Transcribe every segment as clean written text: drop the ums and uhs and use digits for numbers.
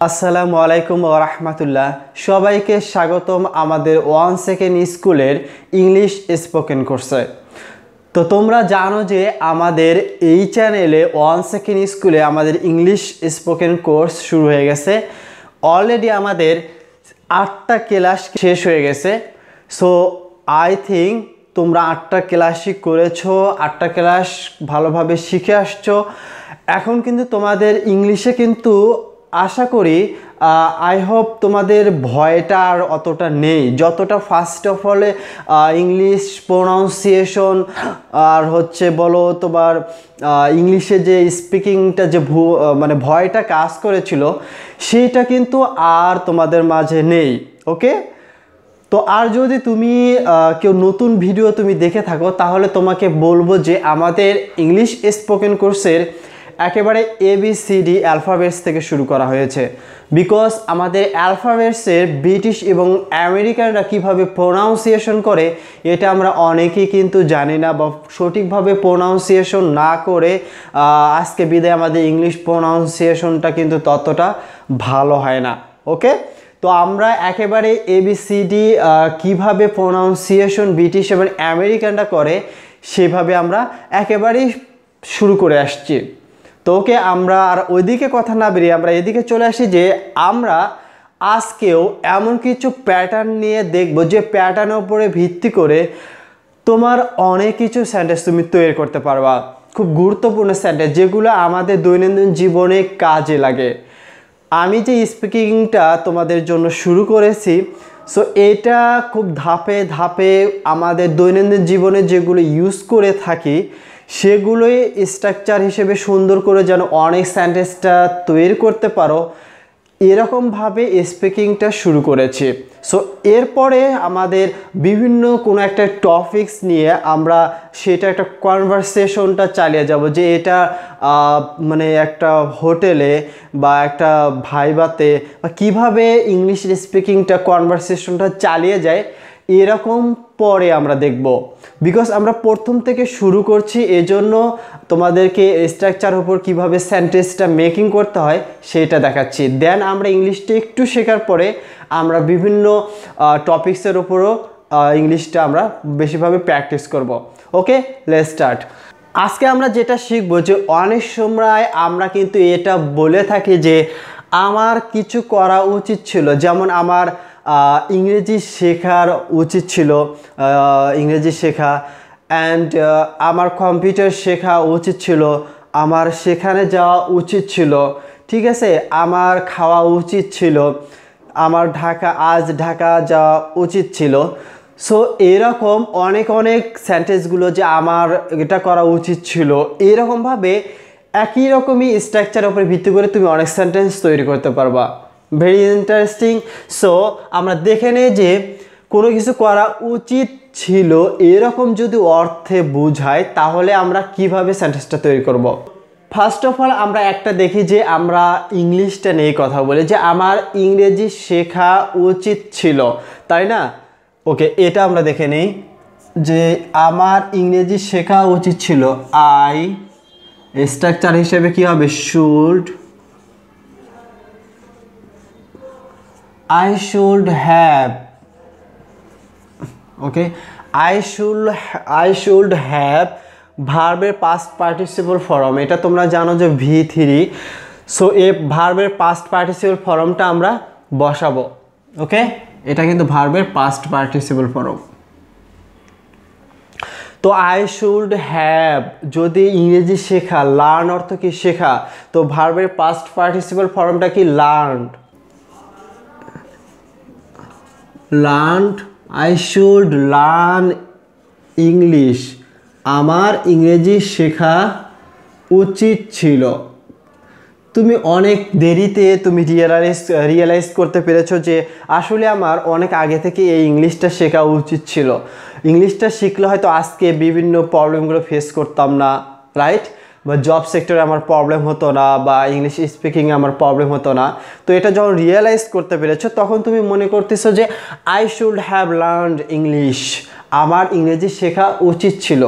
আসসালামু আলাইকুম ওয়া রাহমাতুল্লাহ। সবাইকে স্বাগতম আমাদের 1 সেকেন্ড স্কুলের ইংলিশ স্পোকেন কোর্সে। তো তোমরা জানো যে আমাদের এই চ্যানেলে 1 সেকেন্ড স্কুলে আমাদের ইংলিশ স্পোকেন কোর্স শুরু হয়ে গেছে। অলরেডি আমাদের 8টা ক্লাস শেষ হয়ে গেছে। সো আই থিঙ্ক তোমরা 8টা ক্লাসই করেছো, 8টা ক্লাস ভালোভাবে শিখে আসছো। এখন কিন্তু তোমাদের ইংলিশে কিন্তু আশা করি আই হোপ তোমাদের ভয়টা আর অতটা নেই, যতটা first of all English pronunciation আর হচ্ছে বলো তোমার ইংলিশে যে স্পিকিংটা যে মানে ভয়টা কাজ করেছিল সেইটা কিন্তু আর তোমাদের মাঝে নেই। ওকে, তো আর যদি তুমি কেউ নতুন ভিডিও তুমি দেখে থাকো তাহলে তোমাকে বলবো যে আমাদের ইংলিশ স্পোকেন কোর্সের একেবারে ABCD অ্যালফাবেটস থেকে শুরু করা হয়েছে। বিকজ আমাদের অ্যালফাবেটসের ব্রিটিশ এবং আমেরিকানরা কীভাবে প্রোনাউন্সিয়েশন করে এটা আমরা অনেকেই কিন্তু জানি না, বা সঠিকভাবে প্রোনাউন্সিয়েশন না করে আজকে বিদায় আমাদের ইংলিশ প্রোনাউন্সিয়েশনটা কিন্তু ততটা ভালো হয় না। ওকে, তো আমরা একেবারে ABCD কিভাবে প্রোনাউন্সিয়েশন ব্রিটিশ এবং আমেরিকানরা করে সেভাবে আমরা একেবারেই শুরু করে আসছি। তো ওকে, আমরা আর ওইদিকে কথা না বেরিয়ে আমরা এদিকে চলে আসি যে আমরা আজকেও এমন কিছু প্যাটার্ন নিয়ে দেখব যে প্যাটার্নের উপরে ভিত্তি করে তোমার অনেক কিছু সেন্টেন্স তুমি তৈরি করতে পারবা, খুব গুরুত্বপূর্ণ সেন্টেন্স যেগুলো আমাদের দৈনন্দিন জীবনে কাজে লাগে। আমি যে স্পিকিংটা তোমাদের জন্য শুরু করেছি, সো এটা খুব ধাপে ধাপে আমাদের দৈনন্দিন জীবনে যেগুলো ইউজ করে থাকি সেগুলোই স্ট্রাকচার হিসেবে সুন্দর করে যেন অনেক সেন্টেন্সটা তৈরি করতে পারো, এরকমভাবে স্পিকিংটা শুরু করেছি। সো এরপরে আমাদের বিভিন্ন কোনো একটা টপিকস নিয়ে আমরা সেটা একটা কনভারসেশনটা চালিয়ে যাব, যে এটা মানে একটা হোটেলে বা একটা ভাইভাতে বা কীভাবে ইংলিশ স্পিকিংটা কনভারসেশনটা চালিয়ে যায় এরকম পরে আমরা দেখব। বিকজ আমরা প্রথম থেকে শুরু করছি, এজন্য তোমাদেরকে স্ট্রাকচার উপর কীভাবে সেন্টেন্সটা মেকিং করতে হয় সেটা দেখাচ্ছি। দেন আমরা ইংলিশটা একটু শেখার পরে আমরা বিভিন্ন টপিক্সের উপরও ইংলিশটা আমরা বেশিভাবে প্র্যাকটিস করব। ওকে, লেটস স্টার্ট। আজকে আমরা যেটা শিখবো যে অনেক সময় আমরা কিন্তু এটা বলে থাকি যে আমার কিছু করা উচিত ছিল, যেমন আমার ইংরেজি শেখার উচিত ছিল, ইংরেজি শেখা, অ্যান্ড আমার কম্পিউটার শেখা উচিত ছিল, আমার সেখানে যাওয়া উচিত ছিল, ঠিক আছে, আমার খাওয়া উচিত ছিল, আমার ঢাকা যাওয়া উচিত ছিল। সো এরকম অনেক অনেক সেন্টেন্সগুলো যে আমার এটা করা উচিত ছিল, এরকমভাবে একই রকমই স্ট্রাকচারের উপরে ভিত্তি করে তুমি অনেক সেন্টেন্স তৈরি করতে পারবা। Very interesting. সো আমরা দেখে নেই যে কোনো কিছু করা উচিত ছিল এরকম যদি অর্থে বোঝায় তাহলে আমরা কিভাবে সেন্টেন্সটা তৈরি করব। ফার্স্ট অফ অল আমরা একটা দেখি যে আমরা ইংলিশটা নিয়ে কথা বলি যে আমার ইংরেজি শেখা উচিত ছিল, তাই না? ওকে, এটা আমরা দেখে নেই যে আমার ইংরেজি শেখা উচিত ছিল। আই স্ট্রাকচার হিসেবে কি হবে? Should, I should have. Okay, I should have ভার্বের পাস্ট পার্টিসিপল ফর্ম, এটা তোমরা জানো যে V3। সো এই ভার্বের পাস্ট পার্টিসিপল ফর্মটা আমরা বসাবো। ওকে, এটা কিন্তু ভার্বের পাস্ট পার্টিসিপল ফর্ম। তো আই শুড হ্যাভ, যদি ইংরেজি শেখা, লার্ন অর্থ কি? শেখা। তো ভার্বের পাস্ট পার্টিসিপল ফর্মটা কি? Learned. Learned, I should learn English, আমার ইংরেজি শেখা উচিত ছিল। তুমি অনেক দেরিতে তুমি রিয়েলাইজ করতে পেরেছো যে আসলে আমার অনেক আগে থেকে এই ইংলিশটা শেখা উচিত ছিল। ইংলিশটা শিখলে হয়তো আজকে বিভিন্ন প্রবলেমগুলো ফেস করতাম না, রাইট? বা জব সেক্টরে আমার প্রবলেম হতো না, বা ইংলিশ স্পিকিংয়ে আমার প্রবলেম হতো না। তো এটা যখন রিয়েলাইজ করতে পেরেছো তখন তুমি মনে করতেছো যে I should have learned English, আমার ইংরেজি শেখা উচিত ছিল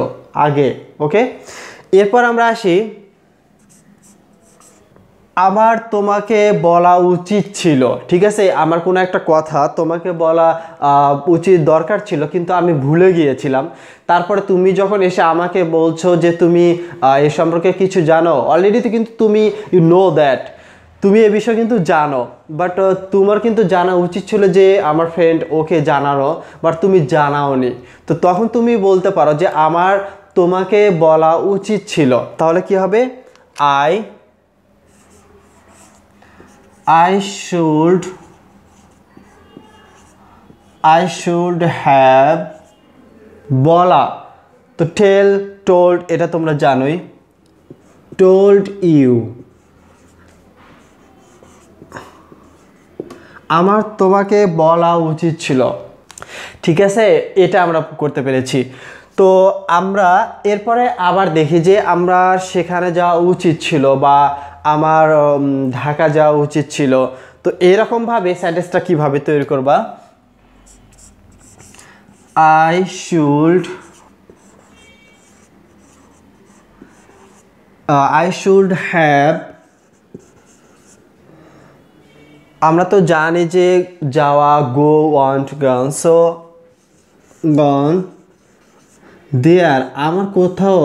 আগে। ওকে, এরপর আমরা আসি আমার তোমাকে বলা উচিত ছিল, ঠিক আছে, আমার কোনো একটা কথা তোমাকে বলা উচিত দরকার ছিল কিন্তু আমি ভুলে গিয়েছিলাম। তারপরে তুমি যখন এসে আমাকে বলছো যে তুমি এ সম্পর্কে কিছু জানো, অলরেডি তো কিন্তু তুমি ইউ নো দ্যাট, তুমি এ বিষয়ে কিন্তু জানো, বাট তোমার কিন্তু জানা উচিত ছিল যে আমার ফ্রেন্ড ওকে জানানো, বাট তুমি জানাওনি। তো তখন তুমি বলতে পারো যে আমার তোমাকে বলা উচিত ছিল। তাহলে কি হবে? I should have বলা। তো টেল, টোল্ড এটা তোমরা জানোই, টোল্ড ইউ। আমার তোমাকে বলা উচিত ছিল, ঠিক আছে, এটা আমরা করতে পেরেছি। তো আমরা এরপরে আবার দেখি যে আমরা সেখানে যাওয়া উচিত ছিল বা আমার ঢাকা যাওয়া উচিত ছিল। তো এরকমভাবে সেন্টেন্সটা কিভাবে তৈরি করবা? I should have, আমরা তো জানি যে যাওয়া, গো, ওয়ান্ট, গন, সো গন দেয়ার। আমার কোথাও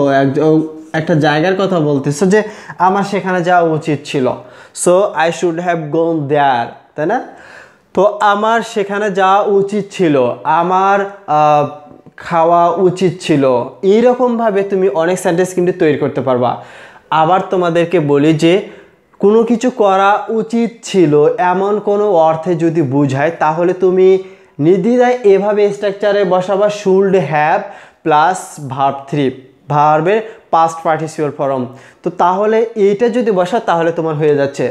একটা জায়গার কথা বলতেছো যে আমার সেখানে যাওয়া উচিত ছিল, so I should have gone there, তাই না? তো আমার সেখানে যাওয়া উচিত ছিল, আমার খাওয়া উচিত ছিল। এইরকমভাবে তুমি অনেক সেন্টেন্স কিন্তু তৈরি করতে পারবা। আবার তোমাদেরকে বলি যে কোনো কিছু করা উচিত ছিল এমন কোনো অর্থে যদি বুঝায় তাহলে তুমি নির্দ্বিধায় এভাবে স্ট্রাকচারে বসাবা শুড হ্যাভ প্লাস ভার্ব 3, ভার্বের পাস্ট পার্টিসিপল ফর্ম। তো তাহলে এইটা যদি বসা তাহলে তোমার হয়ে যাচ্ছে।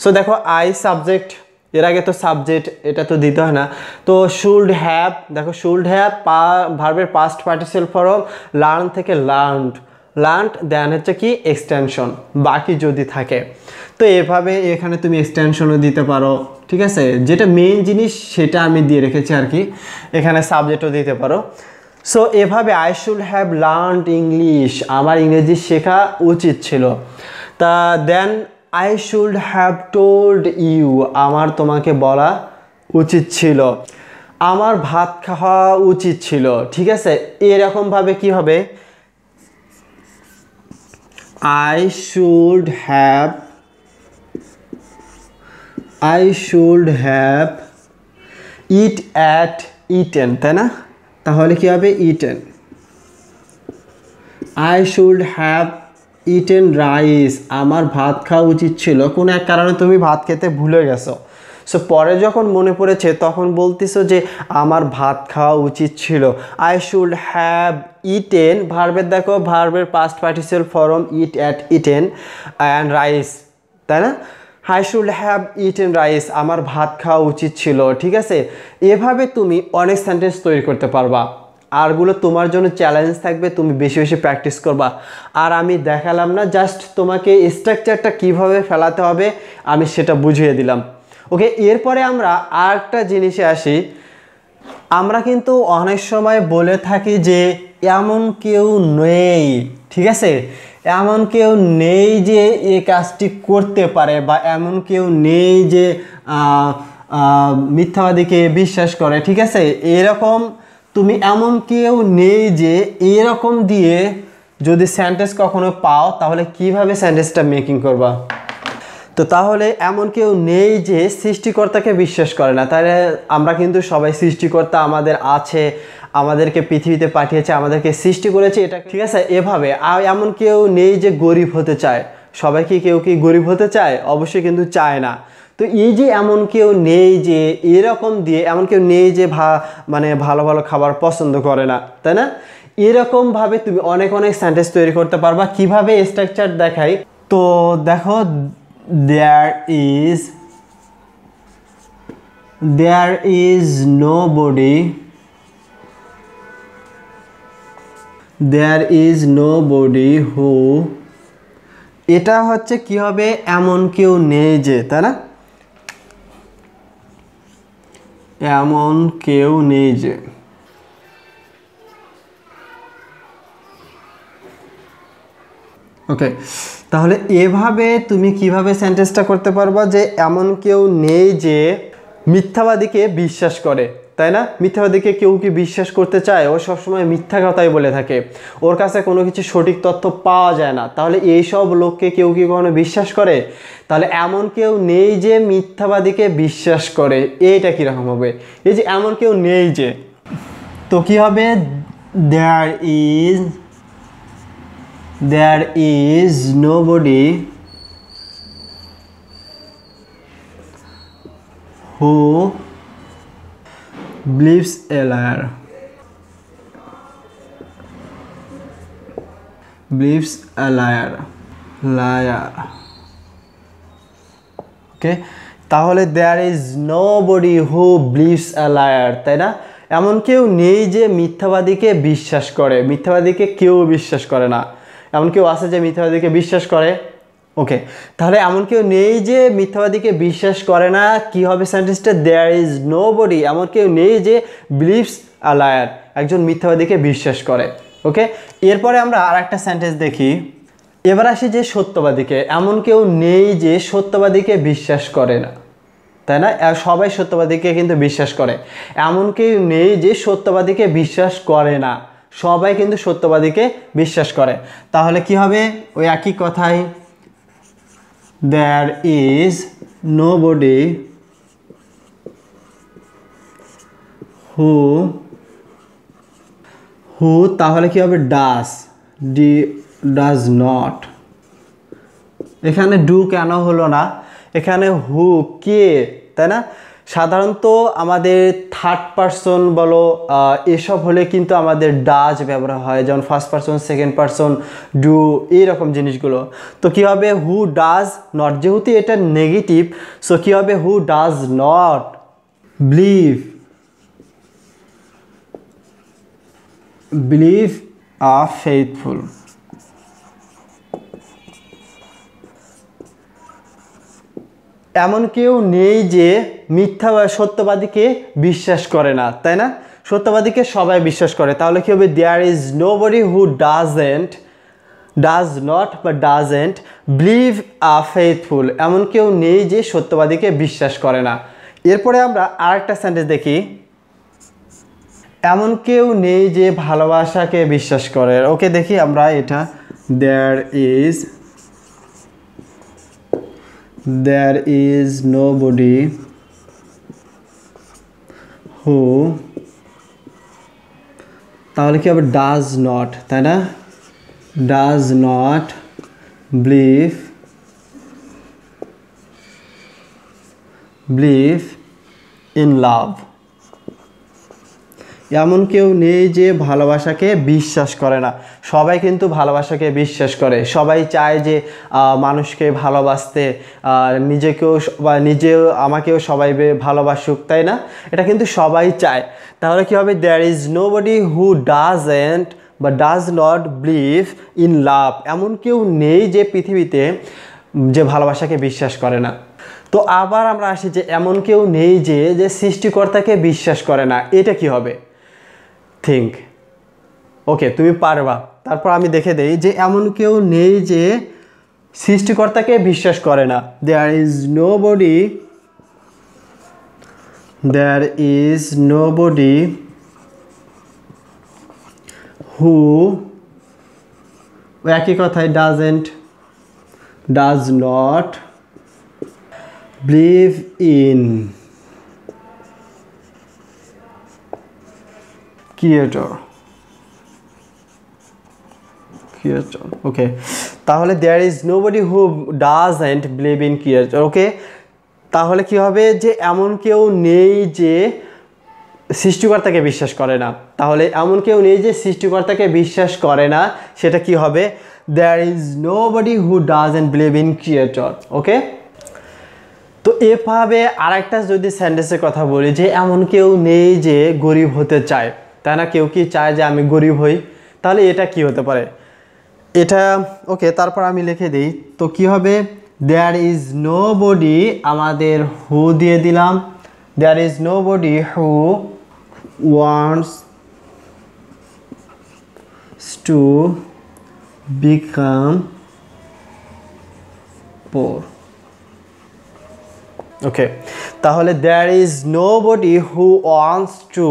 সো দেখো আই সাবজেক্ট, এর আগে তো সাবজেক্ট, এটা তো দিতে হয় না। তো শুড হ্যাভ, দেখো শুড হ্যাভ ভার্বের পাস্ট পার্টিসিপল ফর্ম, লার্ন থেকে লার্নড, লার্নড দেন হচ্ছে কি এক্সটেনশন বাকি যদি থাকে। তো এভাবে এখানে তুমি এক্সটেনশনও দিতে পারো, ঠিক আছে, যেটা মেইন জিনিস সেটা আমি দিয়ে রেখেছি আর কি। এখানে সাবজেক্টও দিতে পারো। সো এভাবে I should have learned English, আমার ইংরেজি শেখা উচিত ছিল। তা then I should have told you, আমার তোমাকে বলা উচিত ছিল। আমার ভাত খাওয়া উচিত ছিল, ঠিক আছে। এরকমভাবে কি হবে? I should have eaten, তাই না? তাহলে কি হবে? eaten. I should have eaten rice, আমার ভাত খাওয়া উচিত ছিল, কোনো এক কারণে তুমি ভাত খেতে ভুলে গেছো। সো পরে যখন মনে পড়েছে তখন বলতেছো যে আমার ভাত খাওয়া উচিত ছিল। I should have eaten, ভার্বের দেখো ভার্বের past participle form eaten and rice, তাই না? I should have eaten rice, আমার ভাত খাওয়া উচিত ছিল, ঠিক আছে। এভাবে তুমি অনেক সেন্টেন্স তৈরি করতে পারবা। আরগুলো তোমার জন্য চ্যালেঞ্জ থাকবে, তুমি বেশি বেশি প্র্যাকটিস করবা। আর আমি দেখালাম না, জাস্ট তোমাকে স্ট্রাকচারটা কিভাবে ফেলাতে হবে আমি সেটা বুঝিয়ে দিলাম। ওকে, এরপরে আমরা আরেকটা জিনিসে আসি। আমরা কিন্তু অনেক সময় বলে থাকি যে এমন কেউ নেই, ঠিক আছে, এমন কেউ নেই যে এই কাজটি করতে পারে, বা এমন কেউ নেই যে মিথ্যাবাদীকে বিশ্বাস করে, ঠিক আছে। এরকম তুমি এমন কেউ নেই যে এরকম দিয়ে যদি সেন্টেন্স কখনো পাও তাহলে কিভাবে সেন্টেন্সটা মেকিং করবা? তো তাহলে এমন কেউ নেই যে সৃষ্টিকর্তাকে বিশ্বাস করে না। তাহলে আমরা কিন্তু সবাই সৃষ্টিকর্তা আমাদের আছে, আমাদেরকে পৃথিবীতে পাঠিয়েছে, আমাদেরকে সৃষ্টি করেছে, এটা ঠিক আছে। এভাবে আর এমন কেউ নেই যে গরিব হতে চায়। সবাই কি কেউ কি গরিব হতে চায়? অবশ্যই কিন্তু চায় না। তো এই যে এমন কেউ নেই যে এরকম দিয়ে, এমন কেউ নেই যে মানে ভালো ভালো খাবার পছন্দ করে না, তাই না? এরকমভাবে তুমি অনেক অনেক সেন্টেন্স তৈরি করতে পারবা। কিভাবে স্ট্রাকচার দেখাই? তো দেখো there is nobody who, এটা হচ্ছে কি হবে? এমন কেউ নেই যে, তাই না? এমন কেউ নেই যে। ওকে, তাহলে এভাবে তুমি কিভাবে সেন্টেন্সটা করতে পারবা যে এমন কেউ নেই যে মিথ্যাবাদীকে বিশ্বাস করে, তাই না? মিথ্যাবাদীকে কেউ কি বিশ্বাস করতে চায়? ও সবসময় মিথ্যা কথাই বলে থাকে, ওর কাছে কোনো কিছু সঠিক তথ্য পাওয়া যায় না। তাহলে এইসব লোককে কেউ কি কখনো বিশ্বাস করে? তাহলে এমন কেউ নেই যে মিথ্যাবাদীকে বিশ্বাস করে, এইটা কীরকম হবে? এই যে এমন কেউ নেই যে, তো কী হবে? there is nobody who believes a liar, ওকে। তাহলে there is nobody who believes a liar, তাই না? এমন কেউ নেই যে মিথ্যাবাদীকে বিশ্বাস করে, মিথ্যাবাদীকে কেউ বিশ্বাস করে না। এমন কেউ আছে যে মিথ্যাবাদীকে বিশ্বাস করে? ওকে, তাহলে এমন কেউ নেই যে মিথ্যাবাদীকে বিশ্বাস করে না। কি হবে সেন্টেন্সটা? there is nobody, এমন কেউ নেই যে believes a liar, একজন মিথ্যাবাদীকে বিশ্বাস করে। ওকে, এরপরে আমরা আর একটা সেন্টেন্স দেখি। এবার আসি যে সত্যবাদীকে। এমন কেউ নেই যে সত্যবাদীকে বিশ্বাস করে না, তাই না? সবাই সত্যবাদীকে কিন্তু বিশ্বাস করে। এমন কেউ নেই যে সত্যবাদীকে বিশ্বাস করে না, সবাই কিন্তু সত্যবাদীকে বিশ্বাস করে। তাহলে কি হবে? ওই একই কথাই, there is nobody who তাহলে কি হবে? does not। এখানে ডু কেন হলো না? এখানে হু কে, তাই না? সাধারণত আমাদের থার্ড পারসন বলো এসব হলে কিন্তু আমাদের ডাজ ব্যবহার হয়, যেমন first person, second person, do, এইরকম জিনিসগুলো। তো কী হবে? হু ডাজ নট, যেহেতু এটা নেগেটিভ, সো কী হবে? Who does not believe are faithful। এমন কেউ নেই যে সত্যবাদীকে বিশ্বাস করে না, তাই না? সত্যবাদীকে সবাই বিশ্বাস করে। তাহলে কি হবে? there is nobody who does not বা doesn't believe are faithful, এমন কেউ নেই যে সত্যবাদীকে বিশ্বাস করে না। এরপরে আমরা আরেকটা সেন্টেন্স দেখি। এমন কেউ নেই যে ভালোবাসাকে বিশ্বাস করে। ওকে, দেখি আমরা এটা। there is nobody who, তাহলে কি হবে? does not, তাই না? does not believe in love, এমন কেউ নেই যে ভালোবাসাকে বিশ্বাস করে না। সবাই কিন্তু ভালোবাসাকে বিশ্বাস করে, সবাই চায় যে মানুষকে ভালোবাসতে, নিজেকেও বা নিজেও আমাকেও সবাই ভালোবাসুক, তাই না? এটা কিন্তু সবাই চায়। তাহলে কি হবে? there is nobody who doesn't বা does not believe in love, এমন কেউ নেই যে পৃথিবীতে যে ভালোবাসাকে বিশ্বাস করে না। তো আবার আমরা আসি যে এমন কেউ নেই যে সৃষ্টিকর্তাকে বিশ্বাস করে না, এটা কি হবে? থিঙ্ক। ওকে, তুমি পারবা। তারপর আমি দেখে দেই যে এমন কেউ নেই যে সৃষ্টিকর্তাকে বিশ্বাস করে না। there is nobody who, একই কথাই, does not believe in creator। ওকে, তাহলে there is nobody who doesn't believe in creator। ওকে, তাহলে কি হবে? যে এমন কেউ নেই যে সৃষ্টিকর্তাকে বিশ্বাস করে না। তাহলে এমন কেউ নেই যে সৃষ্টিকর্তাকে বিশ্বাস করে না, সেটা কি হবে? there is nobody who doesn't believe in creator। ওকে, তো এভাবে আরেকটা যদি সেন্টেন্সের কথা বলি যে এমন কেউ নেই যে গরিব হতে চায়, তাই না? কেউ কি চায় যে আমি গরিব হই? তাহলে এটা কি হতে পারে? এটা ওকে, তারপর আমি লিখে দিই। তো কি হবে? there is nobody, আমাদের হু দিয়ে দিলাম। there is nobody who wants to become poor. ওকে, তাহলে there is nobody who wants to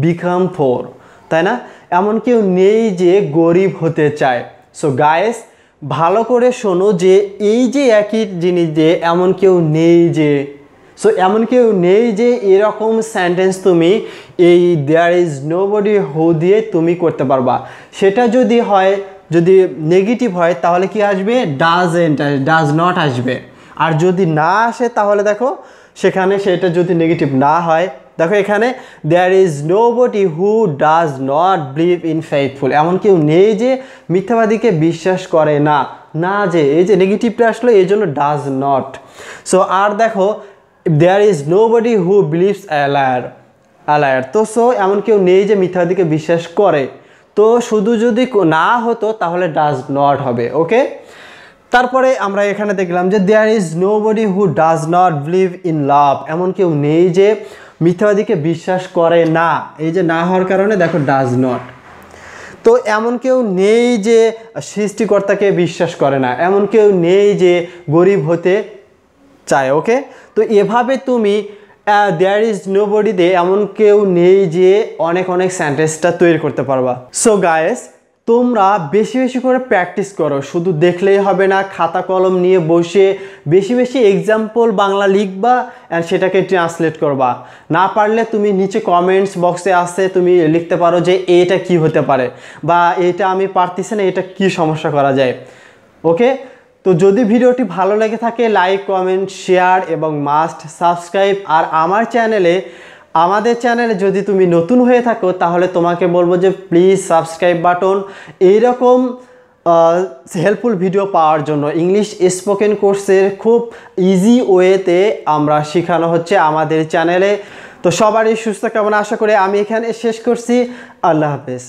become poor, তাই না? এমন কেউ নেই যে গরিব হতে চায়। সো গাইস, ভালো করে শোনো যে এই যে একই জিনিস যে এমন কেউ নেই যে, সো এমন কেউ নেই যে এরকম সেন্টেন্স তুমি এই there is nobody who দিয়ে তুমি করতে পারবা। সেটা যদি হয়, যদি নেগেটিভ হয় তাহলে কি আসবে? ডাজ নট আসবে। আর যদি না আসে তাহলে দেখো সেখানে সেটা যদি নেগেটিভ না হয়, দেখো এখানে there is nobody who does not believe in faithful, এমন কেউ নেই যে মিথ্যাবাদীকে বিশ্বাস করে না, না যে এই যে নেগেটিভটা আসলো এই জন্য ডাজ নট। সো আর দেখো there is nobody who believes a liar, তো সো এমন কেউ নেই যে মিথ্যাবাদীকে বিশ্বাস করে, তো শুধু যদি না হতো তাহলে ডাজ নট হবে। ওকে, তারপরে আমরা এখানে দেখলাম যে there is nobody who does not believe in love, এমন কেউ নেই যে মিথ্যাবাদীকে বিশ্বাস করে না, এই যে না হওয়ার কারণে দেখো ডাজ নট। তো এমন কেউ নেই যে সৃষ্টিকর্তাকে বিশ্বাস করে না, এমন কেউ নেই যে গরিব হতে চায়। ওকে, তো এভাবে তুমি there is nobody দিয়ে এমন কেউ নেই যে অনেক সেন্টেন্সটা তৈরি করতে পারবা। সো গাইস, তোমরা বেশি বেশি করে প্র্যাকটিস করো, শুধু দেখলেই হবে না, খাতা কলম নিয়ে বসে বেশি বেশি এক্সাম্পল বাংলা লিখবা অ্যান্ড সেটাকে ট্রান্সলেট করবা। না পারলে তুমি নিচে কমেন্টস বক্সে আসে তুমি লিখতে পারো যে এটা কি হতে পারে, বা এটা আমি পারতেছি না, এটা কি সমস্যা করা যায়। ওকে, তো যদি ভিডিওটি ভালো লেগে থাকে লাইক, কমেন্ট, শেয়ার এবং মাস্ট সাবস্ক্রাইব। আর আমাদের চ্যানেলে যদি তুমি নতুন হয়ে থাকো তাহলে তোমাকে বলবো যে প্লিজ সাবস্ক্রাইব বাটন, এইরকম হেল্পফুল ভিডিও পাওয়ার জন্য। ইংলিশ স্পোকেন কোর্সের খুব ইজি ওয়েতে আমরা শেখানো হচ্ছে আমাদের চ্যানেলে। তো সবারই সুস্থ কামনা আশা করে আমি এখানে শেষ করছি। আল্লাহ হাফেজ।